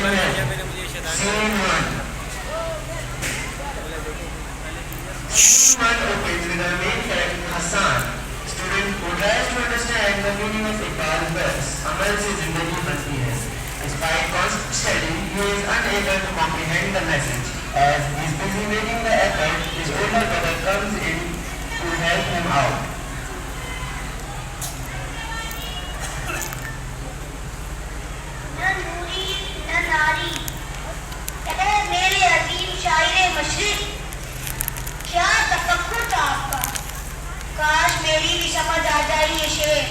Scene one. Scene one opens with our main character Hassan, student who tries to understand the meaning of Iqbal's verse. Amal se zindagi banti hai. Despite constant study, he is unable to comprehend the message. As he is busy making the effort, his older brother comes in to help him out. मेरे अजीम शायरे मशरिक, क्या तफक्कुर था आपका। काश मेरी भी समझ आ जाए ये शेर,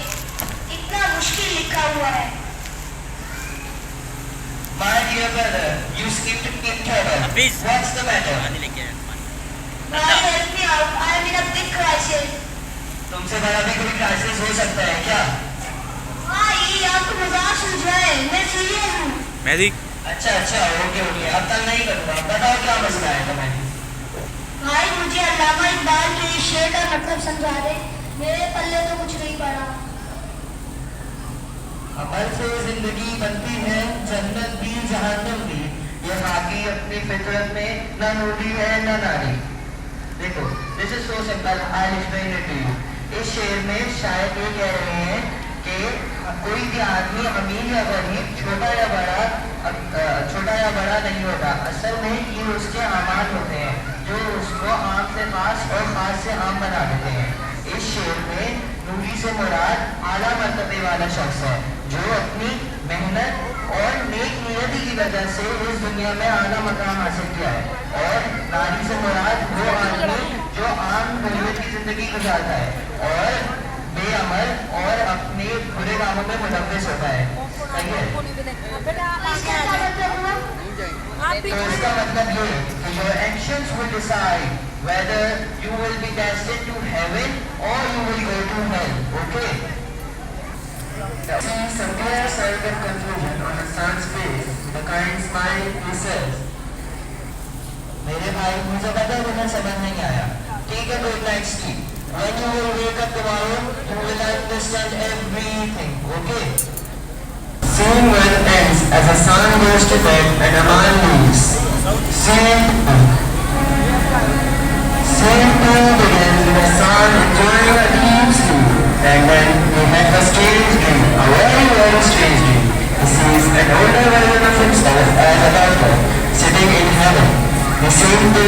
इतना मुश्किल लिखा हुआ है। My dear brother, you seem to be in trouble. What's the matter? Brother, help me out. I am in a big crisis. तुमसे बड़ा भी कोई क्राइसिस हो सकता है क्या? हाँ, ये आपको मजाक सूझ रहा है, मैं सीरियस हूँ। अच्छा ओके अब तक नहीं करूँगा। बताओ क्या मसला है तुम्हें? भाई मुझे अल्लामा इकबाल के इस शेर का मतलब समझा दे, मेरे पल्ले तो कुछ नहीं पड़ा। अमल से जिंदगी बनती है, जन्नत भी जहन्नम भी, ये हाकी अपनी फितरत में न नूरी है न नारी। देखो, this is so simple, I will explain it to you. इस शेर में शायद ये कह रहे हैं कि कोई भी आदमी अमीर या गरीब, छोटा या बड़ा नहीं होता। असल में ये उसके अमाल होते हैं जो उसको आम से खास और खास से आम बना देते हैं। इस शेर में नूरी से मुराद आला मर्तबे वाला शख्स है जो अपनी मेहनत और नेक नियति की वजह से इस दुनिया में आला मकाम हासिल किया है, और नारी से मुराद वो आदमी जो आम गरीब की जिंदगी गुजारता है और बेअमल और अपने बुरे कामों में मुलव्वस होता है। सही है? तो इसका मतलब ये कि your actions will decide whether you will be destined to heaven or you will go to hell. Okay? See some clear signs of confusion on Hassan's face. With a kind smile, he says, मेरे भाई मुझे पता है तुम्हें समझ नहीं आया। ठीक है, good night sleep. When you will wake up tomorrow, you will understand everything. Okay? Scene 1 ends as Hassan goes to bed and Aman leaves. Scene 2 begins with Hassan enjoying a deep sleep, and then he has a strange dream, a very, very strange dream. He sees an older version of himself as a doctor, sitting in heaven. He seemed to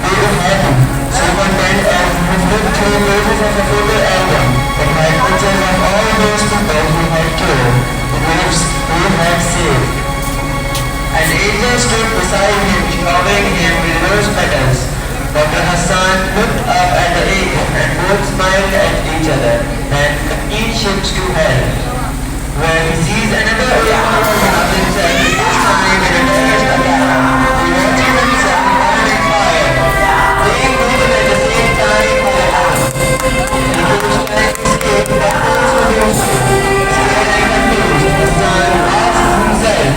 be happy, so content as he flipped through pages of a photo album that had pictures of all those people he had cured, the lives he had saved. An angel stood beside him, showering him with rose petals. Dr. Hassan looked up at the angel and both smiled at each other, and the key shifts to hell, where he sees another original version of himself, this time in a terrorist attack. He watches himself burn in fire, being moved at the same time by the house. He keeps trying to escape, but fails to do so. Scared and confused, Hassan asks himself,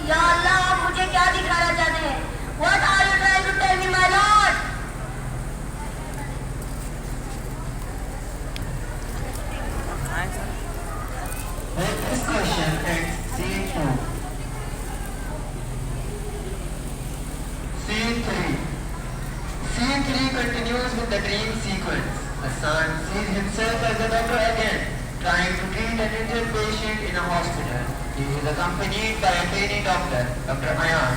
या अल्लाह, आप मुझे क्या दिखाना चाहते हैं? What are you trying to tell me, my lord? with this question ends scene 2. Scene 3. Scene 3 continues with the dream sequence. Hassan sees himself as a doctor again, trying to treat an injured patient in a hospital. He is accompanied by a trainee doctor, Dr. Ayan.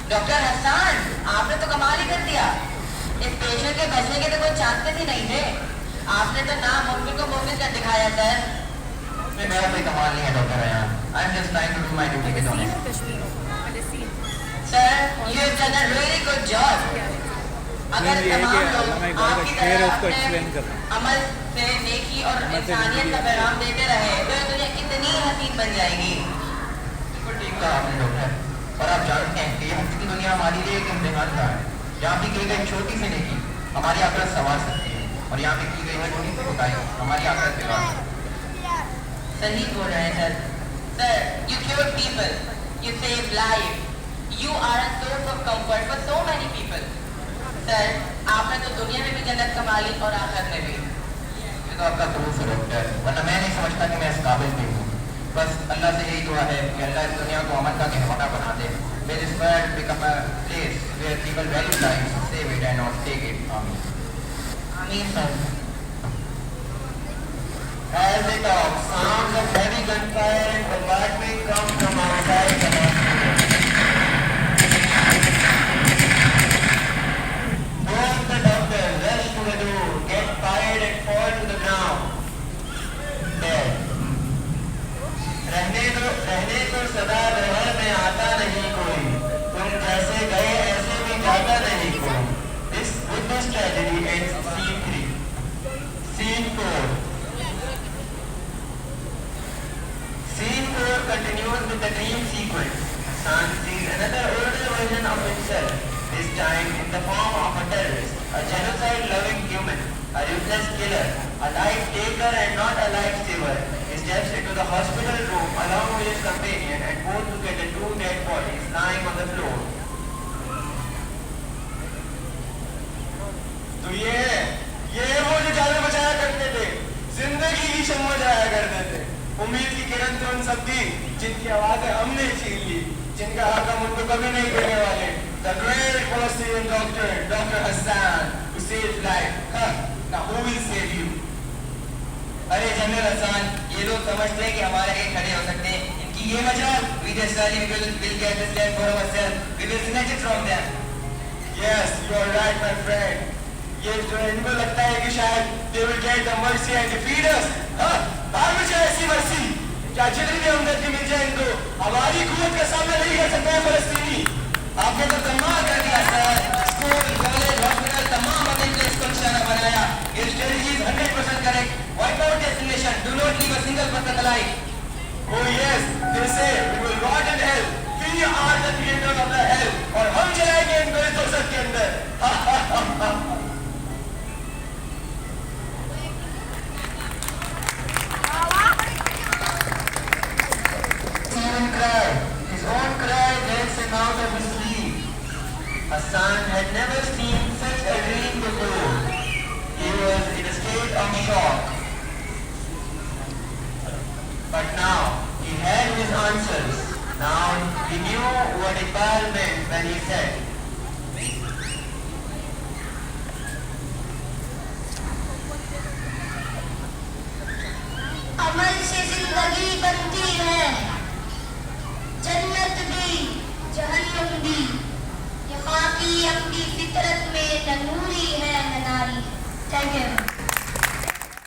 Doctor Hasan, आपने तो कमाल ही कर दिया। इस patient के बचने के तो कोई चांसेस ही नहीं थे। आपने तो नामुमकिन को मुमकिन कर दिखाया सर। मेरा कोई कमाल नहीं है doctor Ayan. I am just trying to do my duty with honest. Sir, you have done a really good job. अगर तमाम लोग आपकी तरह अपने अमल से नेकी और इंसानियत का पैगाम देते रहे तो ये दुनिया कितनी हसीन बन जाएगी। बिल्कुल ठीक कहा आपने डॉक्टर। और आप जानते हैं कि ये मुफ्त की दुनिया हमारे लिए एक इम्तिहान का है। यहाँ पे की गई छोटी सी नेकी हमारी आखिरत संवार सकती है, और यहाँ पे की गई छोटी सी बुराई हमारी आखिरत बिगाड़ सकती है। सही बोल रहे हैं sir. Sir, you cure people, you save life, you are a source of comfort for so many people. Sir, आपने तो दुनिया में भी जन्नत कमा ली और आखिरत में भी। तो आपका दुरूद है डॉक्टर, वरना मैं नहीं समझता कि मैं इस काबिल भी हूँ। बस अल्लाह से यही दुआ है कि अल्लाह इस दुनिया को अमन का गहवाना बना दे। May this world become a place where people value life, save it and not take it. Amen. आमीन sir. As they talk, sounds of heavy gunfire and bombardment come from outside the hospital. Both the doctors rush to the door, get fired and fall to the ground. Dead. रहने को सदा रहर में आता नहीं कोई, तुम जैसे गए ऐसे भी जाता नहीं कोई. With this tragedy ends scene 3. Scene 4. Scene 4 continues with the dream sequence. Hassan sees another older version of himself, this time in the form of a terrorist, a genocide-loving human, a ruthless killer, a life taker and not a life saver. He steps into the hospital room along with his companion and both look at the two dead bodies lying on the floor. तो ये वो जो जाने बचाया करते थे, जिंदगी की शम्मा जाया करते थे, उम्मीद की किरण तो उन सब थी जिनकी आवाजें हमने छीन ली, जिनका हक हम उनको कभी नहीं देने वाले. The great Palestinian doctor, Dr. Hassan, who saved life. Now who will save you? अरे जनरल हसन, ये लोग समझते हैं कि हमारे लिए खड़े हो सकते हैं. इनकी ये मजाल, we decided we will get this land for ourselves. We will snatch it from them. Yes, you are right, my friend. ये जो इनको लगता है कि शायद they will get the mercy and defeat us. बाहर में जाए ऐसी mercy. क्या जितनी भी हमदर्दी मिल जाए इनको, हमारी कुव्वत का सामना नहीं कर सकता है फलस्तीनी. आपने तो कमाल कर दिया सर. स्कूल, कॉलेज, हॉस्पिटल तमाम अपने प्लेस को निशाना बनाया. Your strategy is 100% correct. Wipe out this nation. Do not leave a single person alive. Oh yes, they say we will rot in hell. We are the creators of the hell. और हम चलाएंगे इनको इस दोसर के अंदर. Stephen cried. His own cry wakes him out of his sleep. Hassan had never seen such a dream before. He was in a state of shock. But now he had his answers. Now he knew what Iqbal meant when he said, अमल से जिंदगी बनती है, जन्नत भी जहन्नम भी. ये खाकी अपनी फितरत में न नूरी है न नारी. Thank you.